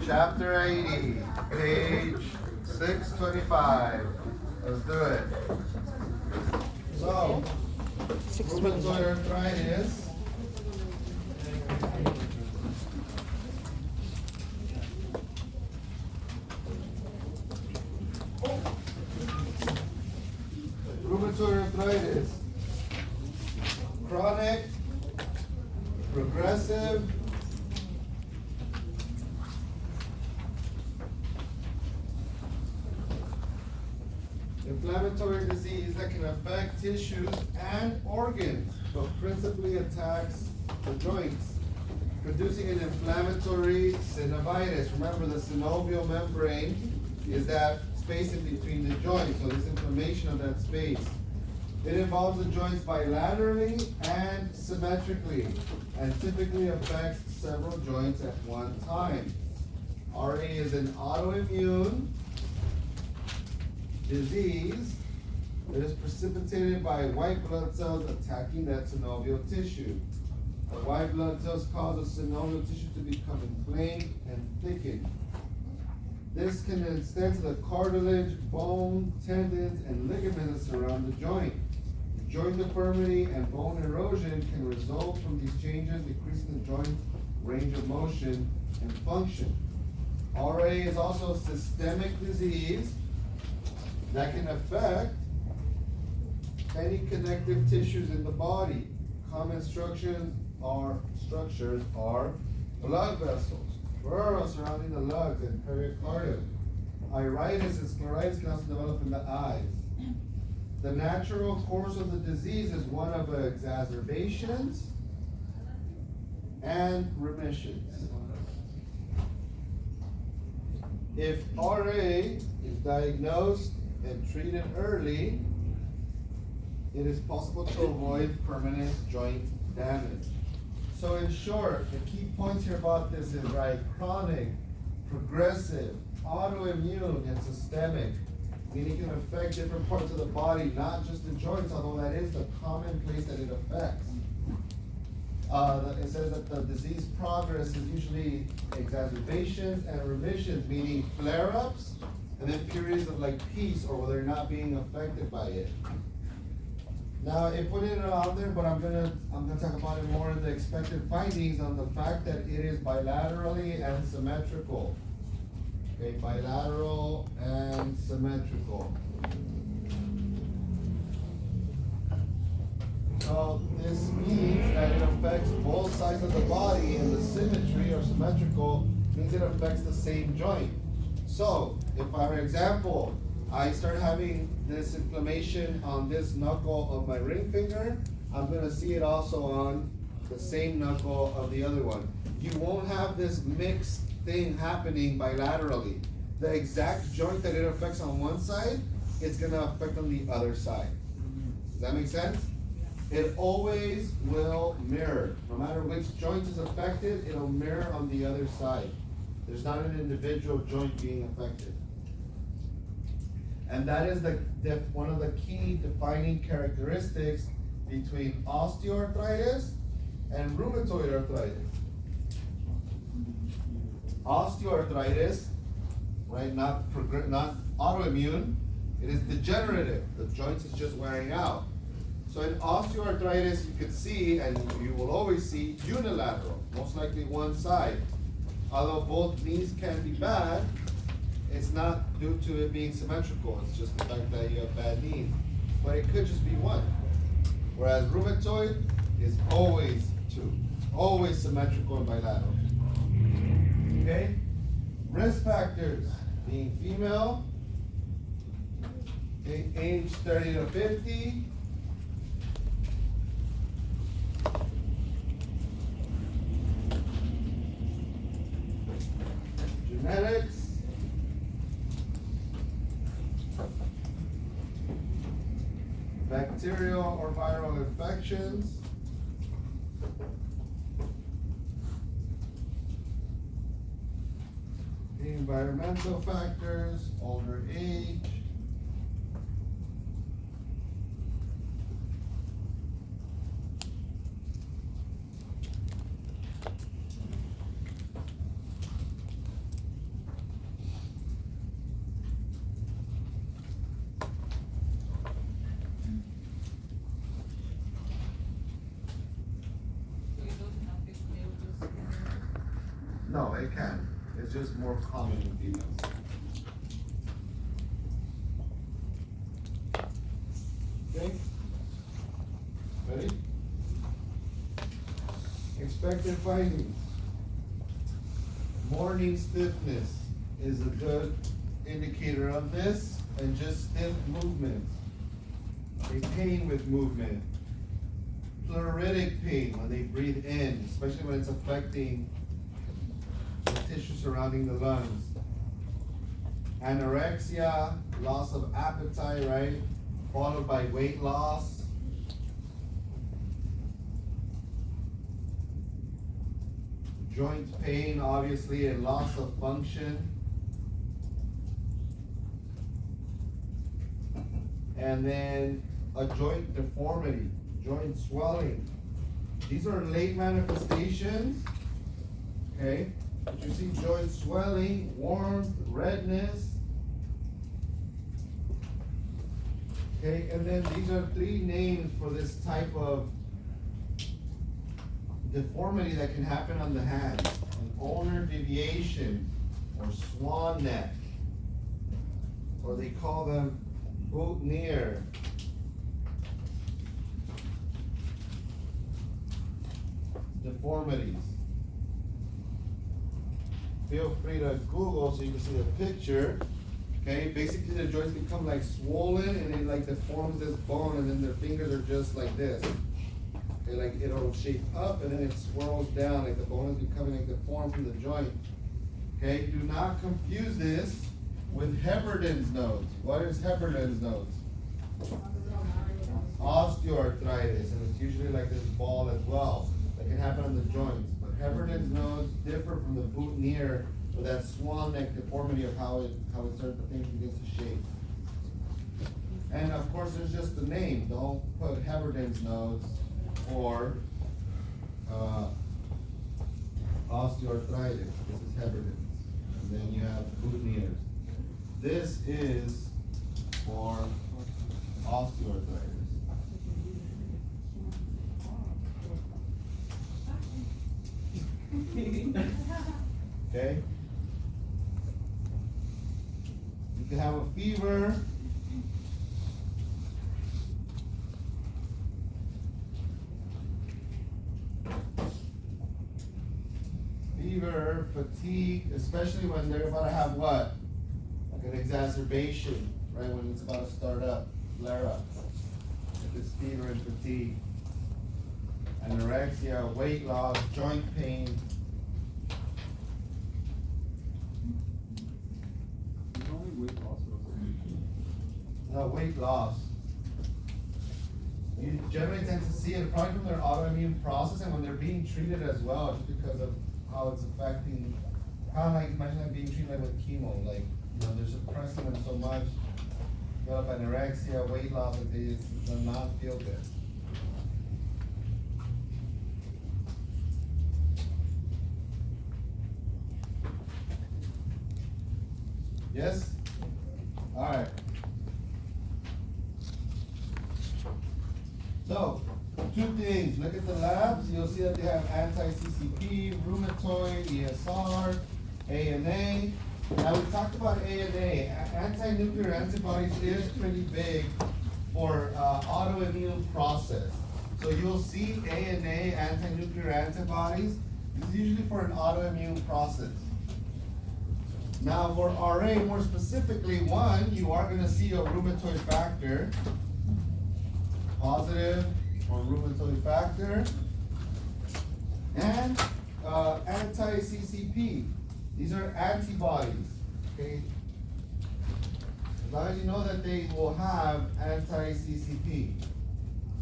Chapter 80, page 625. Let's do it. So, rheumatoid arthritis. Rheumatoid arthritis. Chronic, progressive, inflammatory disease that can affect tissues and organs, but principally attacks the joints, producing an inflammatory synovitis. Remember, the synovial membrane is that space in between the joints, so this inflammation of that space. It involves the joints bilaterally and symmetrically, and typically affects several joints at one time. RA is an autoimmune disease that is precipitated by white blood cells attacking that synovial tissue. The white blood cells cause the synovial tissue to become inflamed and thickened. This can extend to the cartilage, bone, tendons, and ligaments that surround the joint. Joint deformity and bone erosion can result from these changes, decreasing the joint's range of motion and function. RA is also a systemic disease that can affect any connective tissues in the body. Common structures are blood vessels, furrows surrounding the lungs, and pericardium. Iritis and scleritis can also develop in the eyes. The natural course of the disease is one of exacerbations and remissions. If RA is diagnosed and treated early, it is possible to avoid permanent joint damage. So in short, the key points here about this is chronic, progressive, autoimmune, and systemic. Meaning it can affect different parts of the body, not just the joints, although that is the common place that it affects. It says that the disease progress is usually exacerbations and remissions, meaning flare-ups, and then periods of peace, or where they're not being affected by it. Now, it put it out there, but I'm gonna talk about it more in the expected findings on the fact that it is bilaterally and symmetrical. Okay, bilateral and symmetrical. So this means that it affects both sides of the body, and the symmetry or symmetrical means it affects the same joint. So if, for example, I start having this inflammation on this knuckle of my ring finger, I'm gonna see it also on the same knuckle of the other one. You won't have this mixed thing happening bilaterally. The exact joint that it affects on one side, it's gonna affect on the other side. Does that make sense? It always will mirror. No matter which joint is affected, it'll mirror on the other side. There's not an individual joint being affected. And that is one of the key defining characteristics between osteoarthritis and rheumatoid arthritis. Osteoarthritis, not autoimmune, it is degenerative. The joints is just wearing out. So in osteoarthritis, you could see, and you will always see, unilateral, most likely one side. Although both knees can be bad, it's not due to it being symmetrical. It's just the fact that you have bad knees. But it could just be one. Whereas rheumatoid is always two. It's always symmetrical and bilateral. Okay? Risk factors, being female, okay, age 30 to 50, genetics, bacterial or viral infections, environmental factors, older age, No, it can. It's just more common in females. Okay? Ready? Expected findings. Morning stiffness is a good indicator of this, and just stiff movements. A pain with movement. Pleuritic pain when they breathe in, especially when it's affecting the tissue surrounding the lungs. Anorexia, loss of appetite, right? Followed by weight loss. Joint pain, obviously, and loss of function. And then a joint deformity, joint swelling. These are late manifestations, okay? But you see joint swelling, warmth, redness. Okay, and then these are 3 names for this type of deformity that can happen on the hand. An ulnar deviation, or swan neck, or they call them boutonniere. Deformities. Feel free to Google so you can see the picture. Okay, basically the joints become like swollen and it like deforms this bone, and then their fingers are just like this. Okay, like it'll shape up and then it swirls down, like the bone is becoming like deformed from the joint. Okay, do not confuse this with Heberden's nodes. What is Heberden's nodes? Osteoarthritis, and it's usually like this ball as well. That can happen on the joints. But Heberden's nodes differ from the boutonniere, with that swan neck deformity of how it starts, the thing begins to shape. And of course, there's just the name. Don't put Heberden's nodes or osteoarthritis. This is Heberden's. And then you have boutonnieres. This is for osteoarthritis. Okay? You can have a fever. Fever, fatigue, especially when they're about to have what? Like an exacerbation, right? When it's about to start up, flare up. Like this fever and fatigue. Anorexia, weight loss, joint pain. Weight loss. You generally tend to see it probably from their autoimmune process and when they're being treated as well, just because of how it's affecting, kind of like, imagine like being treated like with chemo, like, you know, they're suppressing them so much, develop anorexia, weight loss, like they just do not feel good. Yes? All right. So, 2 things. Look at the labs. You'll see that they have anti-CCP, rheumatoid, ESR, ANA. Now, we talked about ANA. Anti-nuclear antibodies is pretty big for autoimmune process. So you'll see ANA, anti-nuclear antibodies. This is usually for an autoimmune process. Now, for RA, more specifically, 1, you are going to see a rheumatoid factor. Positive for rheumatoid factor, and anti-CCP. These are antibodies. Okay, as long as you know that they will have anti-CCP.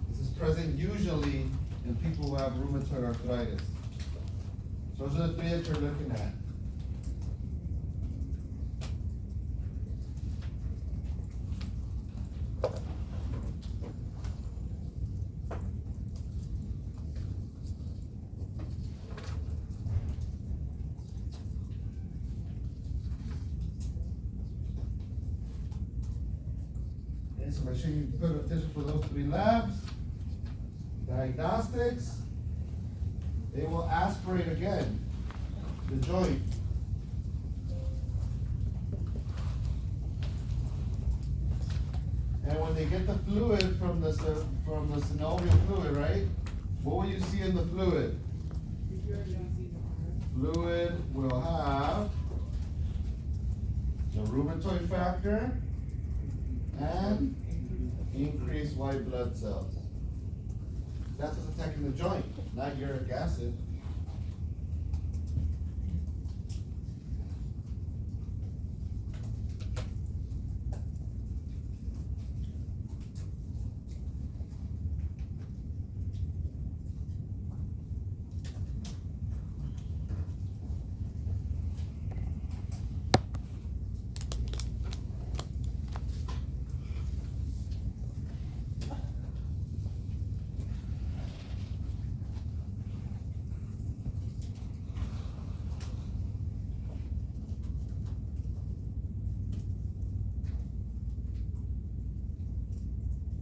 This is present usually in people who have rheumatoid arthritis. So those are the 3 that you're looking at. So make sure you put attention for those 3 labs. Diagnostics, they will aspirate again. the joint. And when they get the fluid from the synovial fluid, right? What will you see in the fluid? Fluid will have the rheumatoid factor and increased white blood cells. That's what's attacking the joint, not uric acid.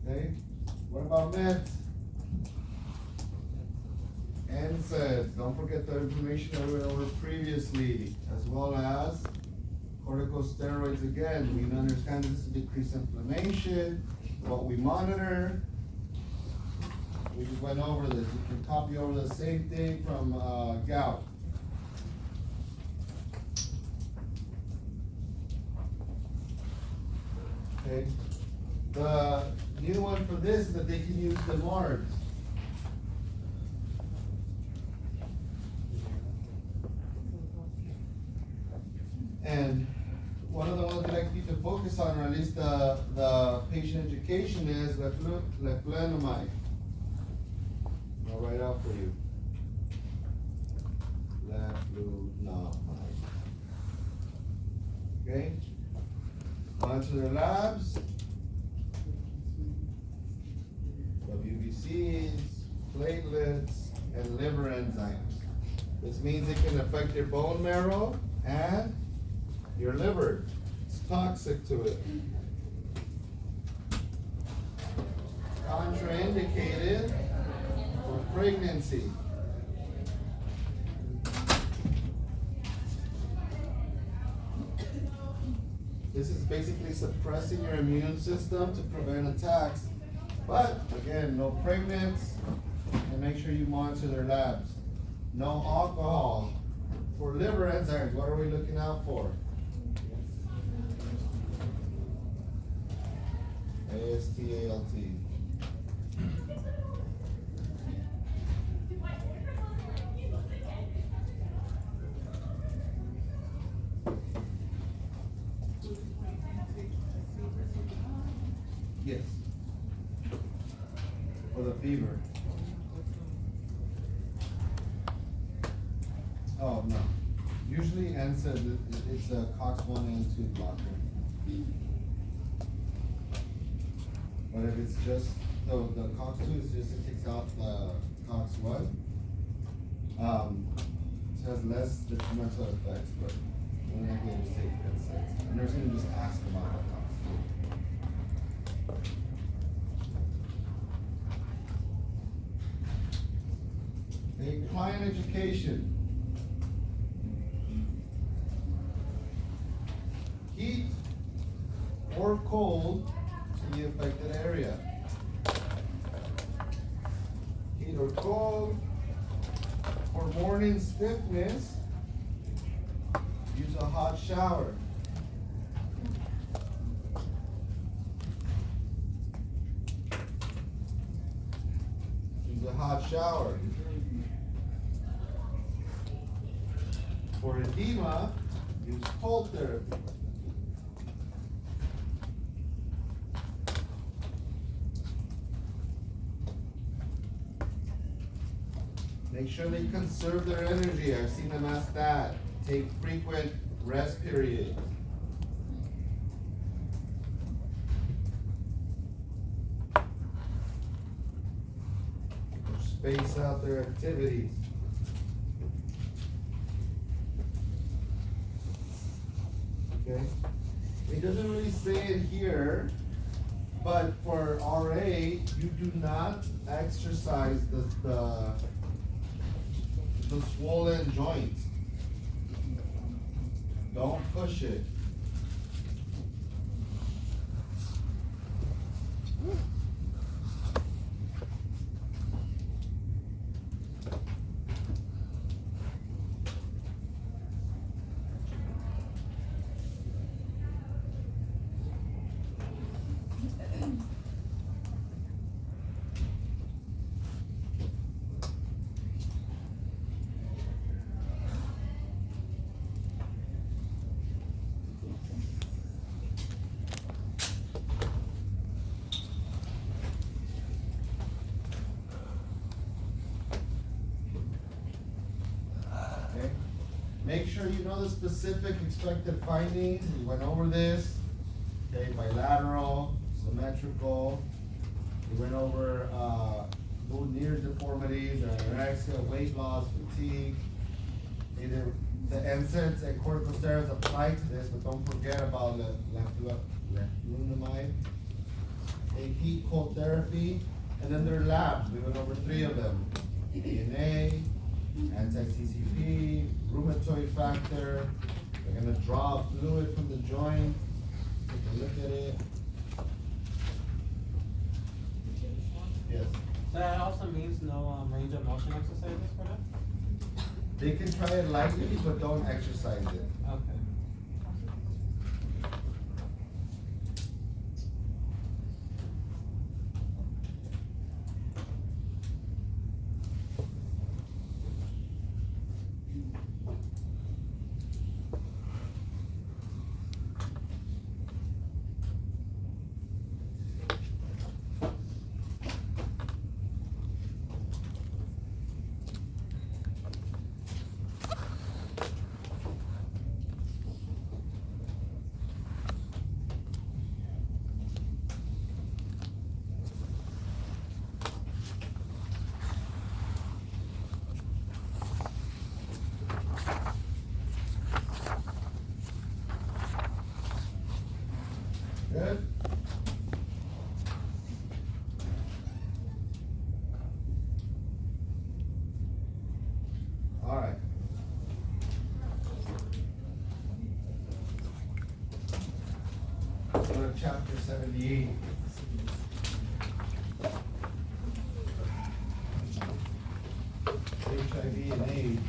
Okay, what about meds? NSAIDs, don't forget the information that we went over previously, as well as corticosteroids again. We understand this is decreased inflammation, what we monitor. We just went over this. You can copy over the same thing from gout. Okay, the new one for this is that they can use the MARDs. And one of the ones that I like you to focus on, or at least the patient education, is leflunomide. I'll write out for you. Leflunomide. Okay? Onto their labs. WBCs, platelets, and liver enzymes. This means it can affect your bone marrow and your liver. It's toxic to it. Contraindicated for pregnancy. This is basically suppressing your immune system to prevent attacks. But again, no pregnants, and make sure you monitor their labs. No alcohol. For liver enzymes, what are we looking out for? AST, ALT. Yes. For the fever. Oh, no. Usually NSAID, it's a COX-1 and 2 blocker. But if it's just, the COX-2 is just, it takes out the COX-1. It has less detrimental effects, but we're not going to take NSAIDs. And they're going to just ask about the COX-2. Okay, client education. Heat or cold to the affected area. Heat or cold. For morning stiffness, use a hot shower. Use a hot shower. For edema, use cold therapy. Make sure they conserve their energy. I've seen them ask that. Take frequent rest periods. Space out their activities. Okay? It doesn't really say it here, but for RA, you do not exercise the swollen joint. Don't push it. Make sure you know the specific expected findings. We went over this. Okay, bilateral, symmetrical. We went over near deformities, anorexia, weight loss, fatigue. Either the NSAIDs and corticosteroids apply to this, but don't forget about the leflunomide, a heat cold therapy, and then their labs. We went over 3 of them: DNA, anti-CCP, rheumatoid factor. They're gonna draw fluid from the joint. Take a look at it. Yes. So that also means no range of motion exercises for them? They can try it lightly, but don't exercise it. Okay. Good? All right. Let's go to chapter 78. HIV and AIDS.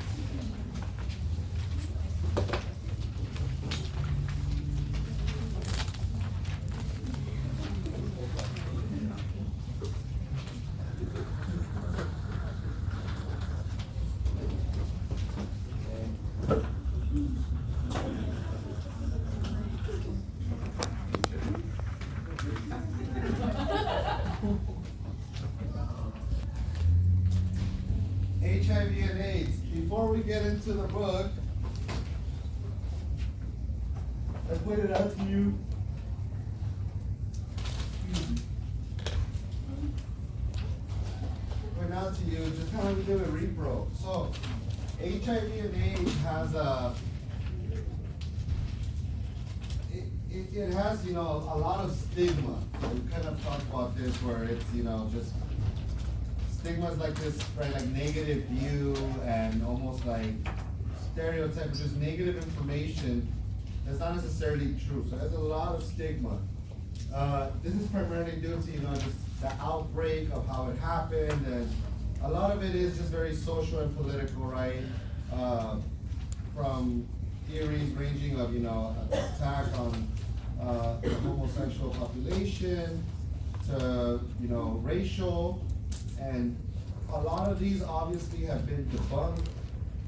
HIV and AIDS. Before we get into the book, I pointed out to you. Point out to you, just kind of do a repro. So, HIV and AIDS has a. It has, you know, a lot of stigma. We kind of talked about this where it's, you know, just stigmas like this, right, like negative view and almost like stereotype, just negative information that's not necessarily true. So there's a lot of stigma. This is primarily due to, you know, just the outbreak of how it happened, and a lot of it is just very social and political, right? From theories ranging of, you know, attack on the homosexual population to, you know, racial. And a lot of these obviously have been debunked.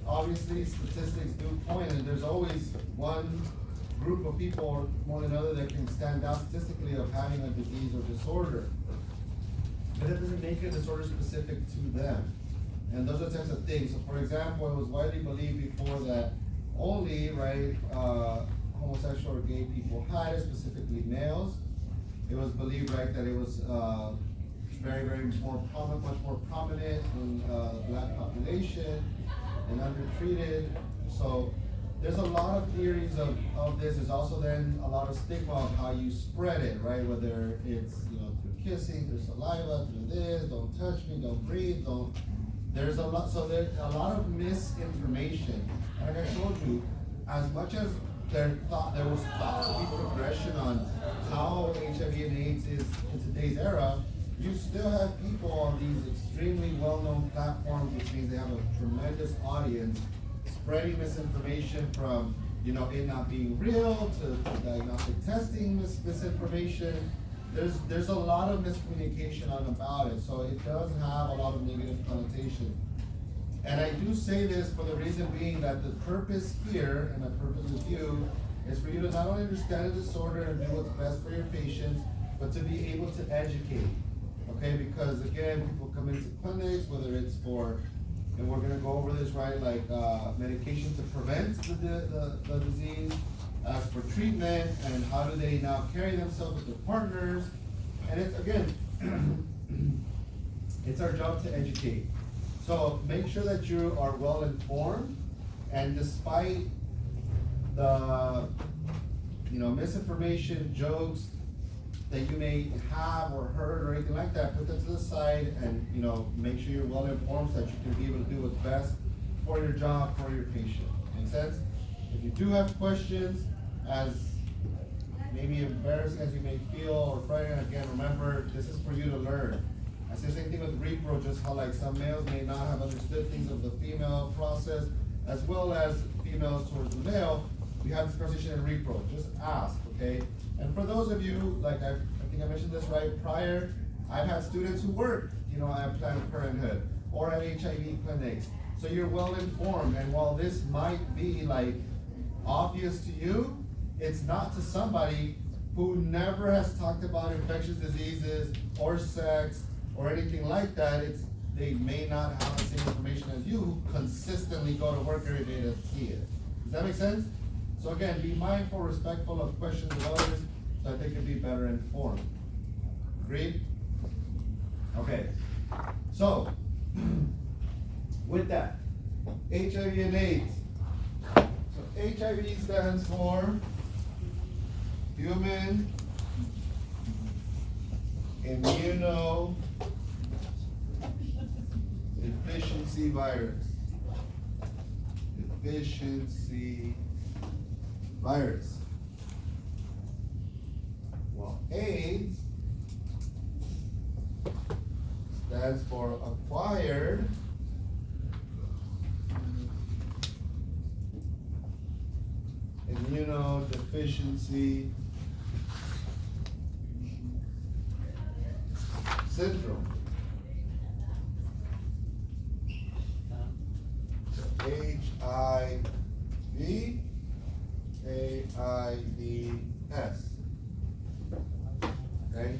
Obviously, statistics do point, and there's always one group of people or more than another that can stand out statistically of having a disease or disorder. But it doesn't make a disorder specific to them. And those are the types of things. So for example, it was widely believed before that only, right, homosexual or gay people had it, specifically males. It was believed, right, that it was very, very more prominent, much more prominent in the black population and undertreated. So there's a lot of theories of this. There's also then a lot of stigma of how you spread it, right? Whether it's, you know, through kissing, through saliva, through this, don't touch me, don't breathe, don't. There's a lot, so there's a lot of misinformation. Like I told you, as much as there was thought to be progression on how HIV and AIDS is in today's era, you still have people on these extremely well-known platforms, which means they have a tremendous audience, spreading misinformation from it not being real to diagnostic testing misinformation. There's a lot of miscommunication on about it, so it does have a lot of negative connotation. And I do say this for the reason being that the purpose here, and my purpose with you, is for you to not only understand the disorder and do what's best for your patients, but to be able to educate. Okay, because again, people come into clinics, whether it's for, and we're gonna go over this, right, like medication to prevent the disease, as for treatment, and how do they now carry themselves with their partners. And it's, again, it's our job to educate. So make sure that you are well informed, and despite the misinformation, jokes that you may have or heard or anything like that, put that to the side and make sure you're well informed so that you can be able to do what's best for your job, for your patient. Make sense? If you do have questions, as maybe embarrassing as you may feel or frightened, again, remember, this is for you to learn. I say the same thing with repro, just how like some males may not have understood things of the female process, as well as females towards the male. We have this conversation in repro, just ask, okay? And for those of you, like I think I mentioned this right prior, I've had students who work, at Planned Parenthood or at HIV clinics. So you're well informed, and while this might be like obvious to you, it's not to somebody who never has talked about infectious diseases or sex or anything like that. They may not have the same information as you who consistently go to work every day to see it. Does that make sense? So again, be mindful, respectful of questions of others so that they can be better informed. Agreed? Okay. So, with that, HIV and AIDS. So HIV stands for Human Immuno Deficiency Virus. Deficiency virus. Well, AIDS stands for Acquired Immunodeficiency Syndrome. HIV AIDS. Okay?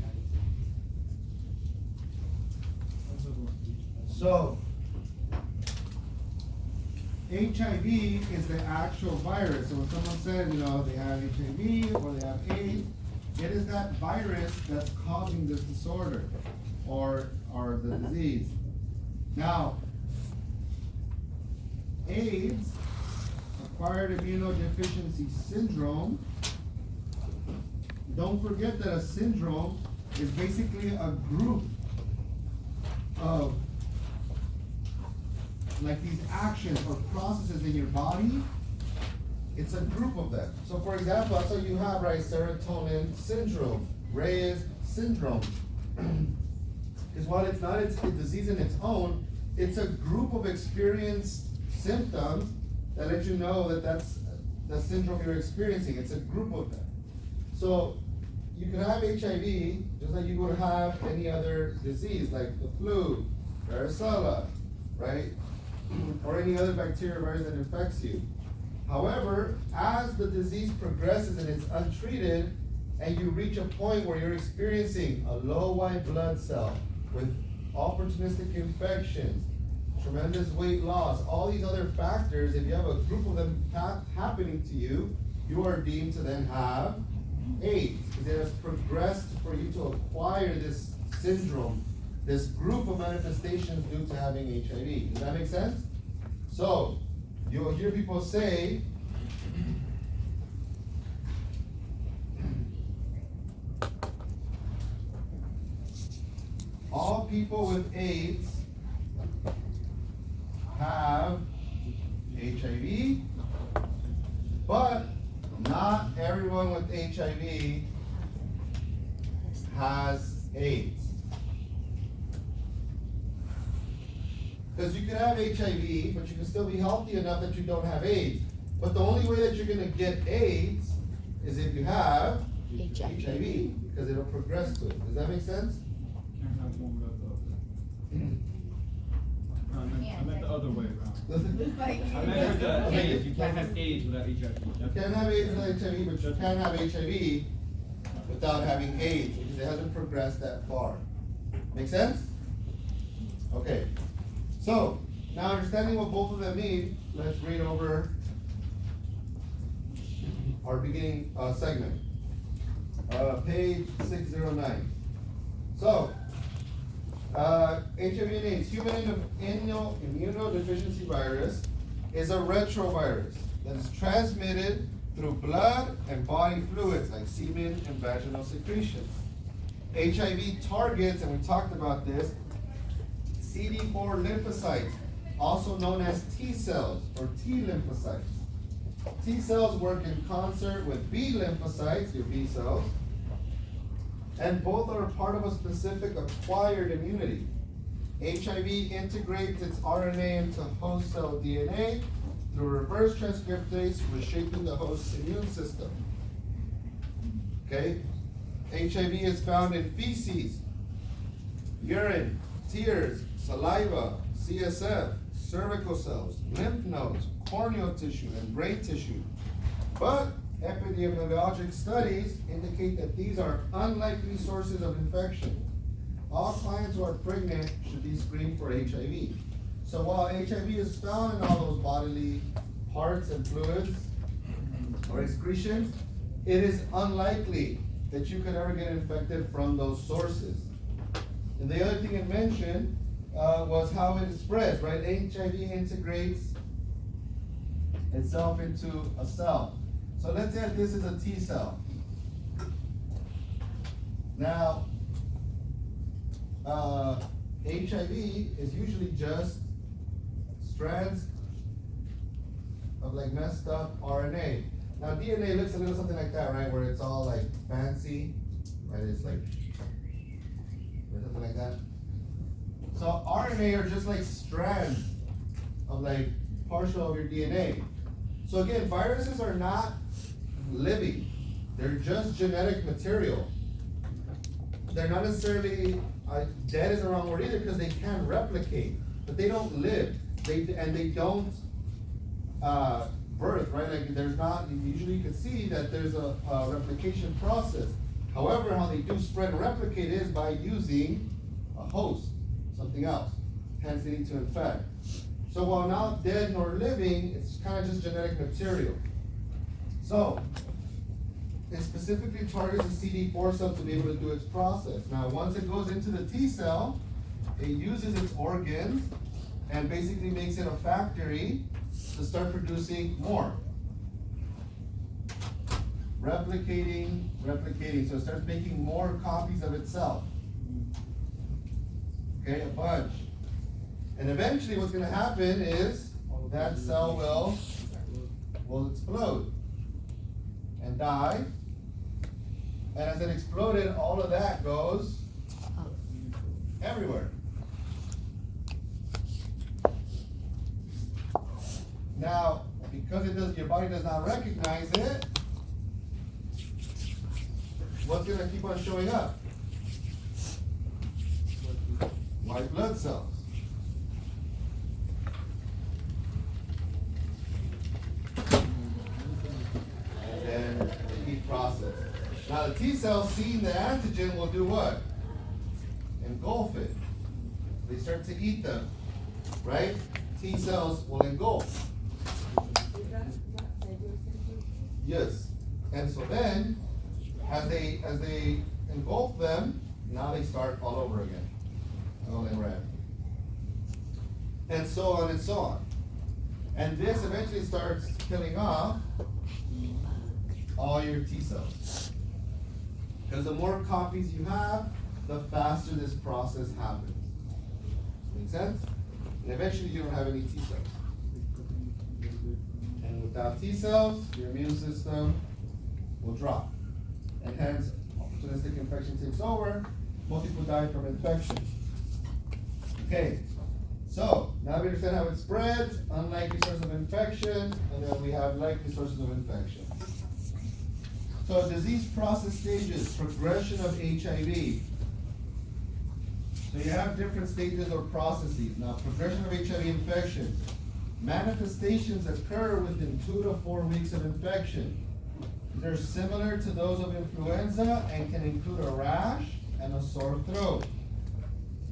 So, HIV is the actual virus. So when someone says, they have HIV or they have AIDS, it is that virus that's causing this disorder or the disease. Now, AIDS, acquired immunodeficiency syndrome, don't forget that a syndrome is basically a group of like these actions or processes in your body. It's a group of them. So for example, so you have, right, serotonin syndrome, Reyes syndrome. Is while it's not a disease in its own, it's a group of experienced symptoms that let you know that that's the syndrome you're experiencing. It's a group of them. So you can have HIV just like you would have any other disease like the flu, varicella, right? Or any other bacteria or virus that infects you. However, as the disease progresses and it's untreated, and you reach a point where you're experiencing a low white blood cell with opportunistic infections, tremendous weight loss, all these other factors, if you have a group of them happening to you, you are deemed to then have AIDS, because it has progressed for you to acquire this syndrome, this group of manifestations due to having HIV. Does that make sense? So, you'll hear people say, all people with AIDS have HIV, but not everyone with HIV has AIDS. Because you can have HIV, but you can still be healthy enough that you don't have AIDS. But the only way that you're going to get AIDS is if you have HIV, because it'll progress to it. Does that make sense? Can't have one without the other. I meant the other way around. I meant the AIDS. You can't have AIDS without HIV. You can't have AIDS without HIV, but you can have HIV without having AIDS, because it hasn't progressed that far. Make sense? Okay. So, now understanding what both of them mean, let's read over our beginning segment. Page 609. So, HIV and AIDS, human immunodeficiency virus, is a retrovirus that is transmitted through blood and body fluids like semen and vaginal secretions. HIV targets, and we talked about this, CD4 lymphocytes, also known as T cells or T lymphocytes. T cells work in concert with B lymphocytes, your B cells, and both are part of a specific acquired immunity. HIV integrates its RNA into host cell DNA through reverse transcriptase, reshaping the host's immune system. Okay? HIV is found in feces, urine, tears, saliva, CSF, cervical cells, lymph nodes, corneal tissue, and brain tissue. But epidemiologic studies indicate that these are unlikely sources of infection. All clients who are pregnant should be screened for HIV. So while HIV is found in all those bodily parts and fluids or excretions, it is unlikely that you could ever get infected from those sources. And the other thing it mentioned was how it spreads, right? HIV integrates itself into a cell. So let's say this is a T cell. Now, HIV is usually just strands of like messed up RNA. Now DNA looks a little something like that, right? Where it's all like fancy, right? It's like something like that. So RNA are just like strands of like partial of your DNA. So again, viruses are not living. They're just genetic material. They're not necessarily, dead is the wrong word either, because they can replicate, but they don't live. They don't birth, right? Like there's not, usually you can see that there's a replication process. However, how they do spread and replicate is by using a host, something else. Hence they need to infect. So while not dead nor living, it's kind of just genetic material. So, it specifically targets the CD4 cell to be able to do its process. Now, once it goes into the T cell, it uses its organs and basically makes it a factory to start producing more. Replicating. So it starts making more copies of itself. Okay, a bunch. And eventually what's going to happen is that cell will explode and die. And as it exploded, all of that goes everywhere. Now, because your body does not recognize it, what's going to keep on showing up? White blood cells. And then the heat process. Now the T cells seeing the antigen will do what? Engulf it. They start to eat them, right? T cells will engulf. Yes. And so then, as they engulf them, now they start all over again. All in red. And so on and so on. And this eventually starts killing off all your T cells. Because the more copies you have, the faster this process happens. Make sense? And eventually you don't have any T cells. And without T cells, your immune system will drop. And hence, opportunistic infection takes over, most people die from infection. Okay, so now we understand how it spreads, unlikely source of infection, and then we have likely sources of infection. So disease process stages, progression of HIV. So you have different stages or processes. Now, progression of HIV infection. Manifestations occur within 2 to 4 weeks of infection. They're similar to those of influenza and can include a rash and a sore throat.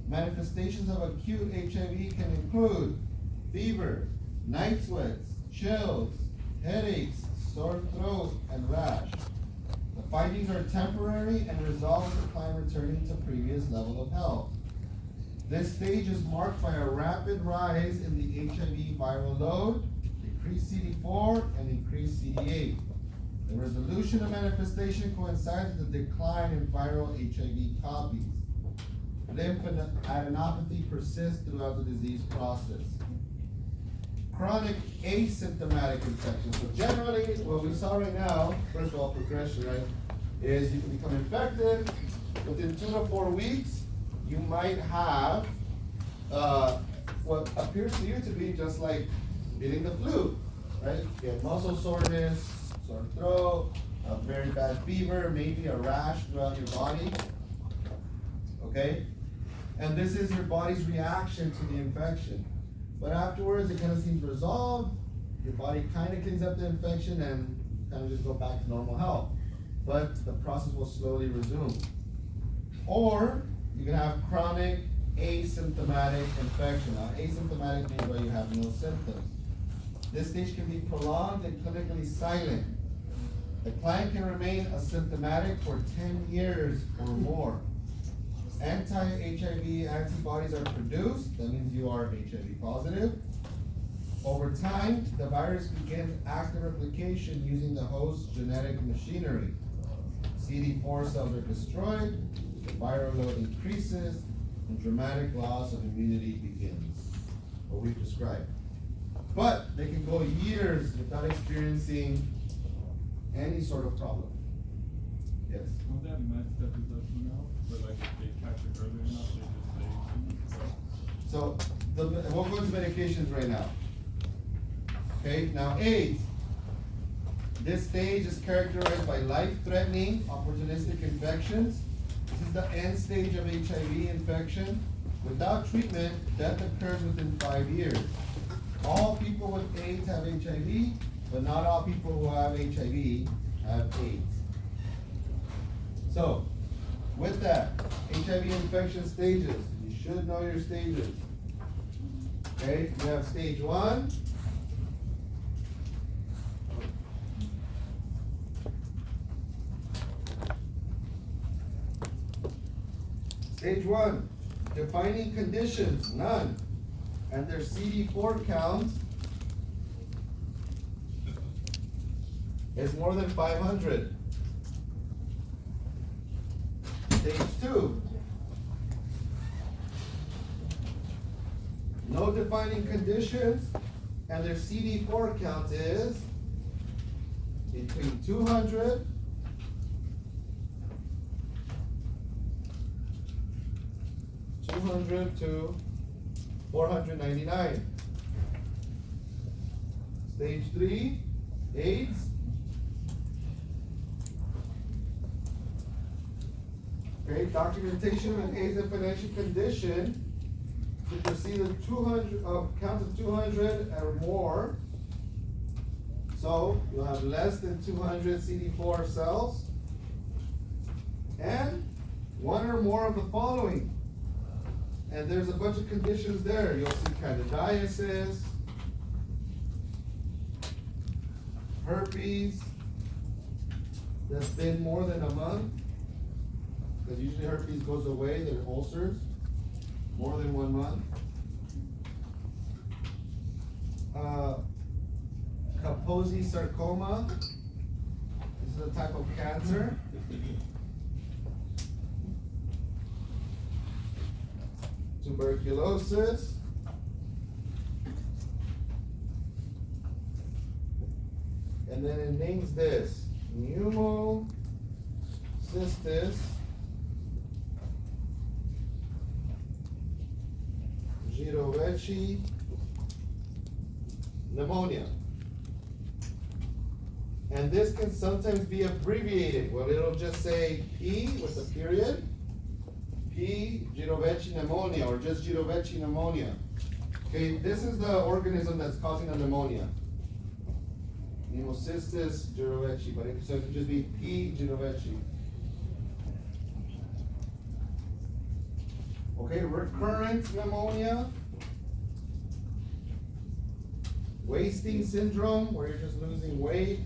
Manifestations of acute HIV can include fever, night sweats, chills, headaches, sore throat, and rash. The findings are temporary and resolve with the client returning to previous level of health. This stage is marked by a rapid rise in the HIV viral load, decreased CD4, and increased CD8. The resolution of manifestation coincides with the decline in viral HIV copies. Lymphadenopathy persists throughout the disease process. Chronic asymptomatic infection. So generally, what we saw right now, first of all, progression, right, is you can become infected. Within 2 to 4 weeks, you might have what appears to you to be just like getting the flu, right? You get muscle soreness, sore throat, a very bad fever, maybe a rash throughout your body, okay? And this is your body's reaction to the infection. But afterwards, it kind of seems resolved, your body kind of cleans up the infection and kind of just go back to normal health. But the process will slowly resume. Or you can have chronic asymptomatic infection. Now, asymptomatic means where you have no symptoms. This stage can be prolonged and clinically silent. The client can remain asymptomatic for 10 years or more. Anti-HIV antibodies are produced, that means you are HIV positive. Over time, the virus begins active replication using the host's genetic machinery. CD4 cells are destroyed, the viral load increases, and dramatic loss of immunity begins, what we've described. But they can go years without experiencing any sort of problem. Yes? Won't that med stuff is up now? But like if they catch it early enough, they just say, So, we'll go into medications right now. Okay, now AIDS. This stage is characterized by life-threatening, opportunistic infections. This is the end stage of HIV infection. Without treatment, death occurs within 5 years. All people with AIDS have HIV, but not all people who have HIV have AIDS. So, with that, HIV infection stages. You should know your stages. Okay, you have stage 1. Stage 1, defining conditions, none. And their CD4 count is more than 500. Stage 2, no defining conditions, and their CD4 count is between 200 to 499. Stage 3, AIDS. Okay, documentation of an AIDS and financial condition to proceed with 200 count of 200 or more. So you'll have less than 200 CD4 cells, and one or more of the following. And there's a bunch of conditions there. You'll see candidiasis, herpes that's been more than a month, because usually herpes goes away, they're ulcers, more than 1 month. Kaposi sarcoma, this is a type of cancer. Tuberculosis, and then it names this, pneumocystis jirovecii pneumonia. And this can sometimes be abbreviated. Well, it'll just say P with a period, P. jirovecii pneumonia, or just jirovecii pneumonia. Okay, this is the organism that's causing the pneumonia. Pneumocystis jirovecii, but so it could just be P. jirovecii. Okay, recurrent pneumonia. Wasting syndrome, where you're just losing weight.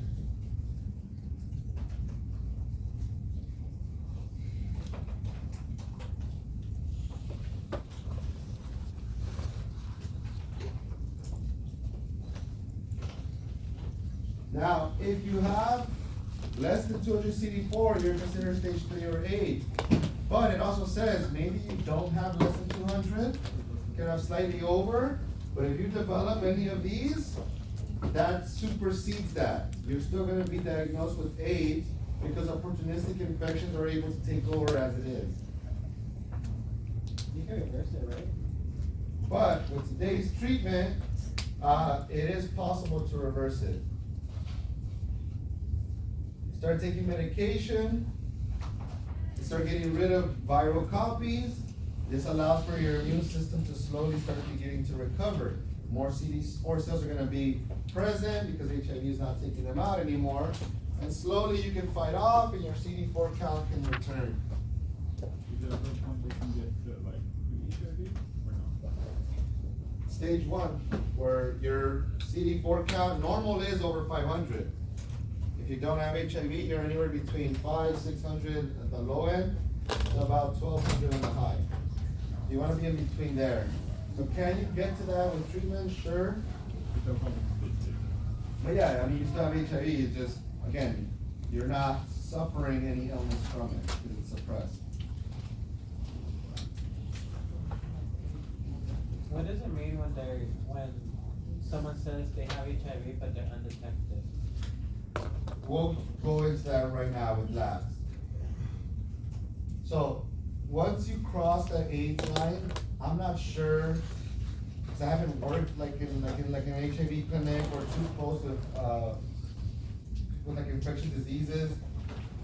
Now, if you have less than 200 CD4, you're considered stage 3 or 8. But it also says maybe you don't have less than 200, you can have slightly over, but if you develop any of these, that supersedes that. You're still going to be diagnosed with AIDS because opportunistic infections are able to take over as it is. You can reverse it, right? But with today's treatment, it is possible to reverse it. Start taking medication, start getting rid of viral copies. This allows for your immune system to slowly start beginning to recover. More CD4 cells are going to be present because HIV is not taking them out anymore. And slowly you can fight off and your CD4 count can return. Is there a point they can get to like HIV or no? Stage 1, where your CD4 count normal is over 500. If you don't have HIV, you're anywhere between 500, 600 at the low end to about 1200 on the high. You want to be in between there. So can you get to that with treatment? Sure. But yeah, I mean, you still have HIV, it's just, again, you're not suffering any illness from it because it's suppressed. What does it mean when someone says they have HIV but they're undetected? We'll go into that right now with labs. So once you cross that AIDS line, I'm not sure, because I haven't worked like in an HIV clinic or too close with like infectious diseases.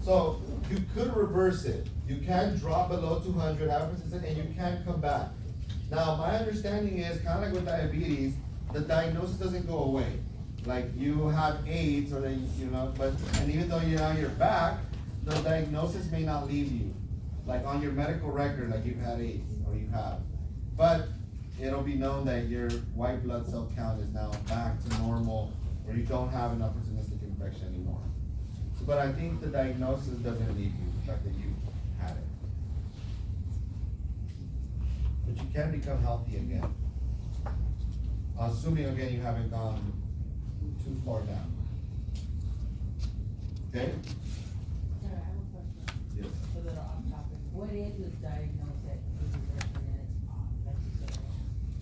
So you could reverse it. You can drop below 200, and you can come back. Now my understanding is kind of like with diabetes, the diagnosis doesn't go away. Like you have AIDS or and even though you're back, the diagnosis may not leave you. Like on your medical record, like you've had AIDS or you have. But it'll be known that your white blood cell count is now back to normal, or you don't have an opportunistic infection anymore. So, but I think the diagnosis doesn't leave you, the fact that you had it. But you can become healthy again. Assuming again you haven't gone too far down. Okay? Sir, I have a question. Yes. A little off topic. What is the diagnosis of depression and it's off? Like you said,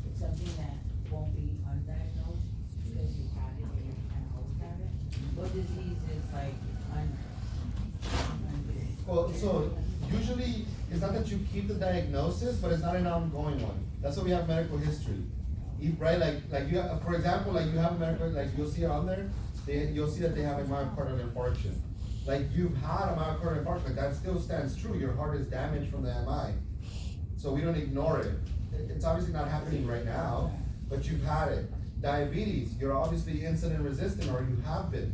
it's something that won't be undiagnosed because you had it or you can always have it. What disease is like Well, so usually it's not that you keep the diagnosis, but it's not an ongoing one. That's why we have medical history. Right, like you have, for example, like you have a medical, like you'll see on there, you'll see that they have a myocardial infarction. Like you've had a myocardial infarction, like that still stands true. Your heart is damaged from the MI, so we don't ignore it. It's obviously not happening right now, but you've had it. Diabetes, you're obviously insulin resistant, or you have been.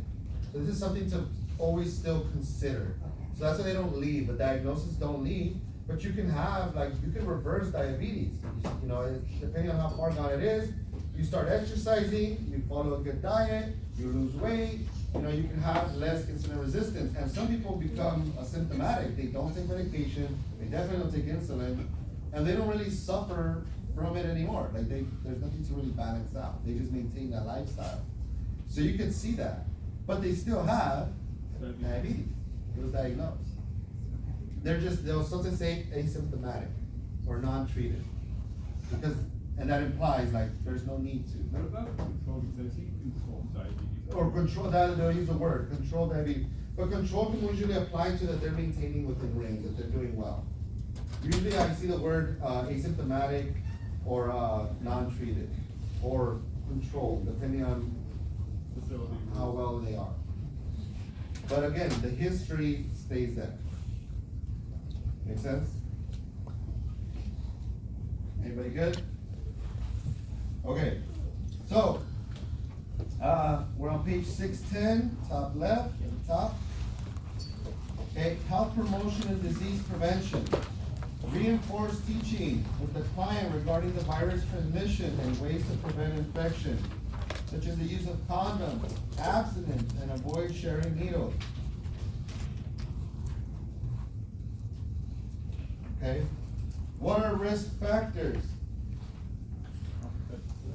So this is something to always still consider. So that's why they don't leave. The diagnosis don't leave. But you can have, like, you can reverse diabetes. You know, depending on how far gone it is, you start exercising, you follow a good diet, you lose weight, you know, you can have less insulin resistance. And some people become asymptomatic. They don't take medication, they definitely don't take insulin, and they don't really suffer from it anymore. Like, there's nothing to really balance out. They just maintain that lifestyle. So you can see that. But they still have diabetes. It was diagnosed. They'll sometimes say asymptomatic or non-treated. And that implies like there's no need to. What about control? Because I've seen controlled diabetes, or control, that, they'll use the word, control diabetes. But control can usually apply to that they're maintaining within range, that they're doing well. Usually I see the word asymptomatic or non-treated or controlled, depending on how well they are. But again, the history stays there. Make sense? Anybody good? Okay, so we're on page 610, top left, at the top. Okay, health promotion and disease prevention. Reinforce teaching with the client regarding the virus transmission and ways to prevent infection, such as the use of condoms, abstinence, and avoid sharing needles. Okay, what are risk factors?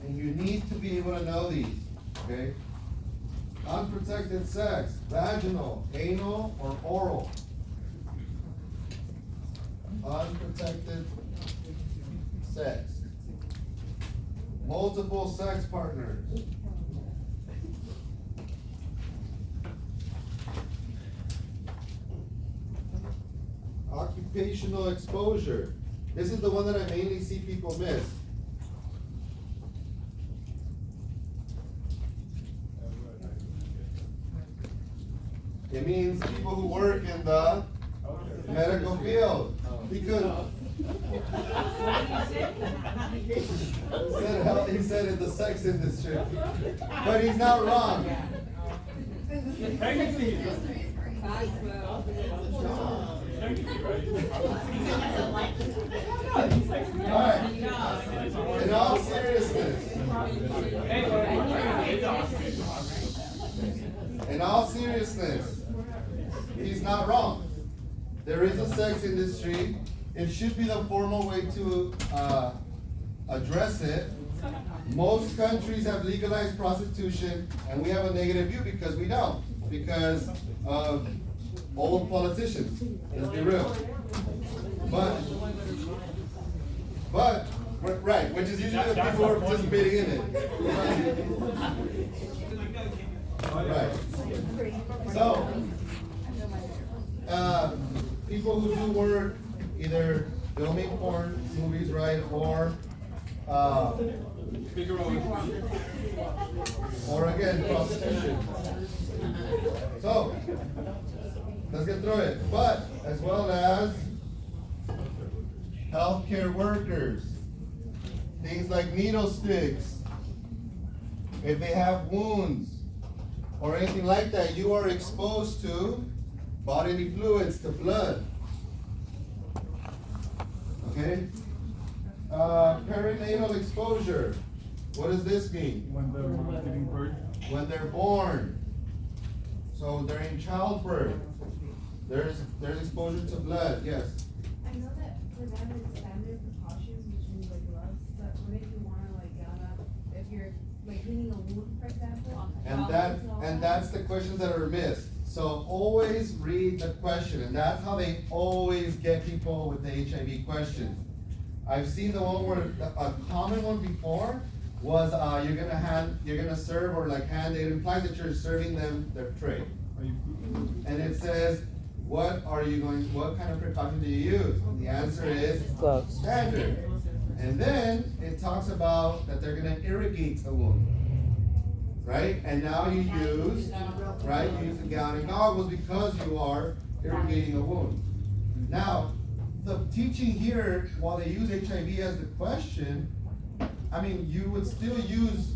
And you need to be able to know these, okay? Unprotected sex, vaginal, anal, or oral. Unprotected sex. Multiple sex partners. Occupational exposure. This is the one that I mainly see people miss. It means people who work in the medical field. Because he said in the sex industry. But he's not wrong. Alright. In all seriousness. In all seriousness, he's not wrong. There is a sex industry. It should be the formal way to address it. Most countries have legalized prostitution, and we have a negative view because we don't. Because of old politicians. Let's be real. But right, which is usually the people who are participating in it. Right. So, people who do work, either filming porn movies, right, or again, prostitution. So, let's get through it. But, as well as healthcare workers, things like needle sticks, if they have wounds, or anything like that, you are exposed to bodily fluids, to blood. Okay? Perinatal exposure. What does this mean? When they're giving birth. When they're born. So during childbirth, there's exposure to blood. Yes. I know that for them it's standard precautions, which means like gloves, but what if you wanna like gown up, if you're like cleaning a wound, for example? And that's the questions that are missed. So always read the question, and that's how they always get people with the HIV questions. I've seen the one where a common one before was you're gonna serve or like hand. It implies that you're serving them their tray, and it says, what kind of precaution do you use? And the answer is gloves. Standard. And then it talks about that they're gonna irrigate a wound, right? And now you use the gown and goggles because you are irrigating a wound. Now, the teaching here, while they use HIV as the question, I mean, you would still use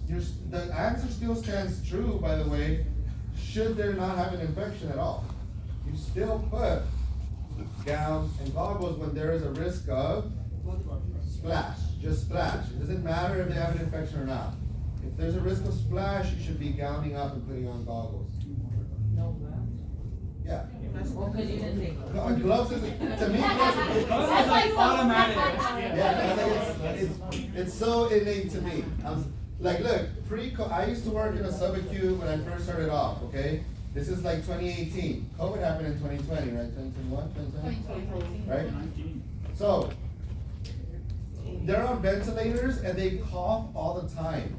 the answer still stands true, by the way, should there not have an infection at all. You still put gowns and goggles when there is a risk of splash, just splash. It doesn't matter if they have an infection or not. If there's a risk of splash, you should be gowning up and putting on goggles. No gloves? Yeah. Well, cause you didn't take gloves. Gloves is, to me, Gloves is like automatic. yeah, it's so innate to me. Like, look, I used to work in a subacute when I first started off, okay? This is like 2018. COVID happened in 2020, right? 2021, 2020? Right? So, they're on ventilators and they cough all the time,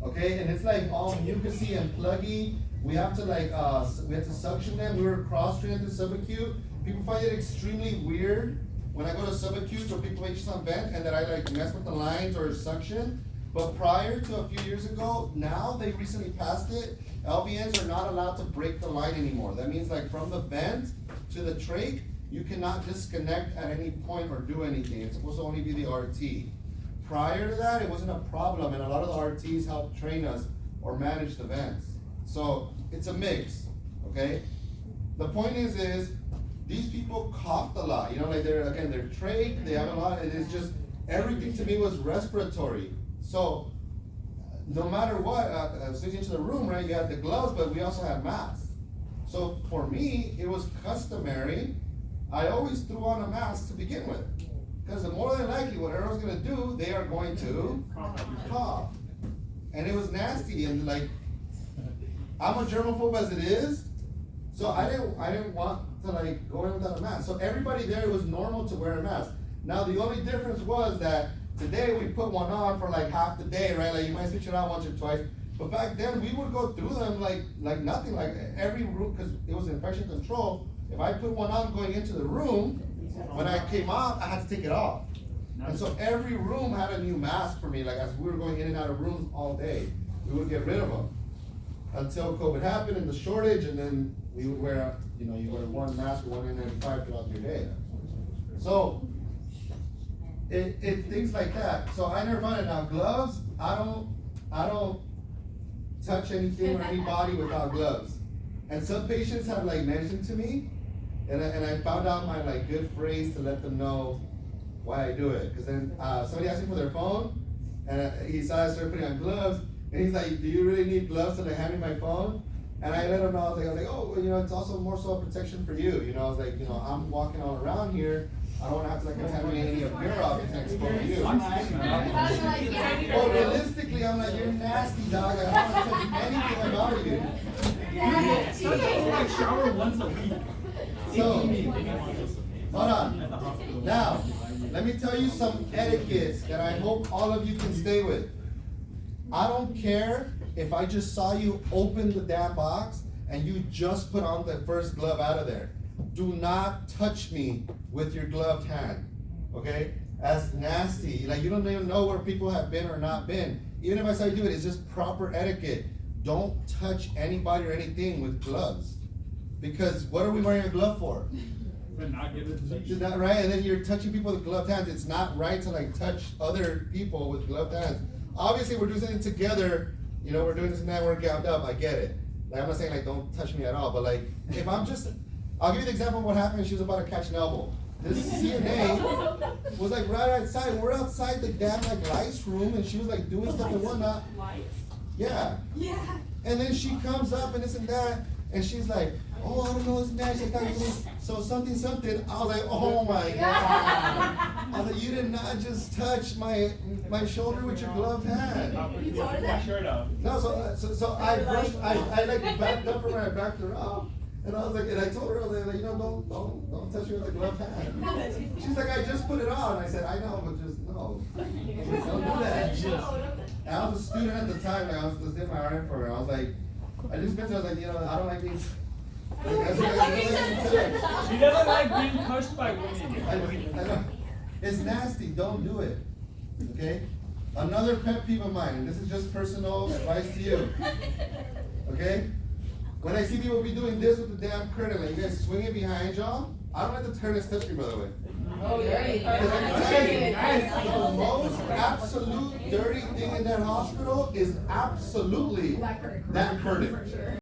okay? And it's like all mucusy and pluggy. We have to we have to suction them. We were cross-trained to subacute. People find it extremely weird when I go to subacute or people make some vent and that I like mess with the lines or suction. But prior to a few years ago, now they recently passed it. LVNs are not allowed to break the line anymore. That means like from the vent to the trach, you cannot disconnect at any point or do anything. It's supposed to only be the RT. Prior to that, it wasn't a problem, and a lot of the RTs helped train us or manage the vents. So it's a mix, okay? The point is these people coughed a lot. You know, like they're trach, they have a lot, and it's just, everything to me was respiratory. So no matter what, as soon as you into the room, right, you had the gloves, but we also had masks. So for me, it was customary. I always threw on a mask to begin with. Because the more than likely, whatever I was gonna do, they are going to cough. And it was nasty, and like, I'm a germaphobe as it is, so I didn't want to like go in without a mask. So everybody there, it was normal to wear a mask. Now the only difference was that today we put one on for like half the day, right? Like you might switch it out once or twice. But back then we would go through them like nothing, like every room, because it was infection control. If I put one on going into the room, when I came out, I had to take it off. And so every room had a new mask for me. Like as we were going in and out of rooms all day, we would get rid of them. Until COVID happened and the shortage, and then we would wear, you wear one mask or one N95 throughout your day. So it things like that. So I never found it. Now gloves, I don't touch anything or anybody without gloves. And some patients have like mentioned to me, and I found out my like good phrase to let them know why I do it. Because then somebody asked me for their phone, and he saw I started putting on gloves, and he's like, "Do you really need gloves to like hand me my phone?" And I let him know. I was like, "Oh, it's also more so a protection for you." I was like, I'm walking all around here. I don't want to have to like contaminate any of your objects and expose you. Well, realistically, I'm like, you're nasty, dog. I don't want to touch anything about you. Like shower once a week. So, hold on. Now, let me tell you some etiquette that I hope all of you can stay with. I don't care if I just saw you open the damn box and you just put on the first glove out of there. Do not touch me with your gloved hand, okay? That's nasty. Like, you don't even know where people have been or not been. Even if I saw you do it, it's just proper etiquette. Don't touch anybody or anything with gloves. Because what are we wearing a glove for? To not give it to Is that right? And then you're touching people with gloved hands. It's not right to like touch other people with gloved hands. Obviously, we're doing something together. We're doing this and that, we're gowned up. I get it. Like, I'm not saying like don't touch me at all, but like if I'll give you the example of what happened. She was about to catch an elbow. This CNA was like right outside. We're outside the damn like lights room, and she was like doing stuff and whatnot. Yeah. Yeah. And then she comes up and this and that, and she's like, "Oh, I don't know what's next." So something. I was like, "Oh my God." I was like, "You did not just touch my shoulder with your gloved hand." You told her that? Shirt off. No, so I brushed, I like backed up from where I backed her up. And I was like, and I told her, I was like, don't touch me with a gloved hand. She's like, "I just put it on." I said, "I know, but just no. Don't do that." And I was a student at the time, and I was just doing my RN for her. I was like, I just mentioned, I was like, I don't like being. She doesn't like being touched by women. I know. It's nasty. Don't do it. Okay. Another pet peeve of mine, and this is just personal advice to you. Okay. When I see people be doing this with the damn curtain, like you guys swing it behind y'all, I don't let the curtains touch me, by the way. Oh, yeah. Because I can tell you, the most absolute dirty thing in that hospital is absolutely that curtain.